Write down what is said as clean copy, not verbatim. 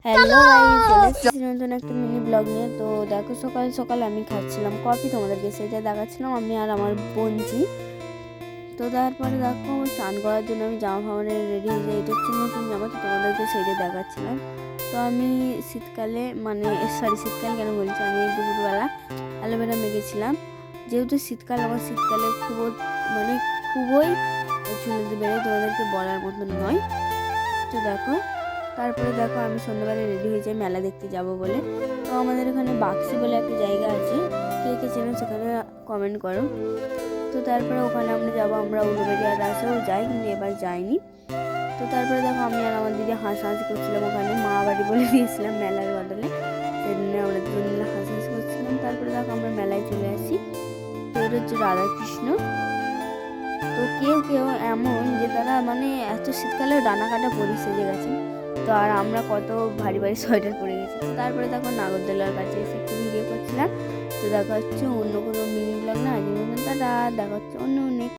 Hello guys, চলে এসেছি নতুন একটা মিনি ব্লগ নিয়ে। তো দেখো, সকাল সকাল আমি খাচ্ছিলাম কফি, তোমাদেরকে সেটা দেখাচ্ছিলাম আমি আর আমার বোনজি। তো তারপরে দেখো, স্নান করার জন্য আমি জামা ফামারে রেডি হয়ে যাই। এটা হচ্ছে নতুন জামা, তো তোমাদেরকে সেইটা দেখাচ্ছিলাম। তো আমি শীতকালে শীতকাল কেন বলছি, আমি দুপুরবেলা অ্যালোভেরা মেখেছিলাম। যেহেতু শীতকাল, আমার শীতকালে খুবই চুলতে বেড়ে, তোমাদেরকে বলার মতন নয়। তো দেখো, তারপরে দেখো আমি সন্ধ্যাবেলা রেডি হয়ে যাই মেলা দেখতে যাব বলে। তো আমাদের এখানে বাক্সি বলে একটা জায়গা আছে, কে কে চেনো সেখানে কমেন্ট করো। তো তারপরে ওখানে আমরা যাবো, আমরা উলুবেড়িয়ার রাস্তাও যাই, কিন্তু এবার যাইনি। তো তারপরে দেখো, আমি আর আমার দিদি হাসাহাসি করছিলাম, ওখানে মা বাড়ি বলে দিয়েছিলাম মেলার বদলে, সেদিনে আমরা দুজন মিলে হাসাহাসি করছিলাম। তারপরে দেখো আমরা মেলায় চলে আসি। তো এটা হচ্ছে রাধাকৃষ্ণ। তো কেউ কেউ এমন যে তারা এত শীতকালেও ডানা কাটা পরি সেজে গেছে। তো আর আমরা কত ভারী ভারী সোয়েটার পরে গেছি। তো তারপরে দেখো নাগরদোলার কাছে এসে একটু ভিডিও করছিলাম। তো দেখা হচ্ছে অন্য কোনো মিনি ব্লগ না, আজকের মতন টাটা, দেখা হচ্ছে অন্য অনেক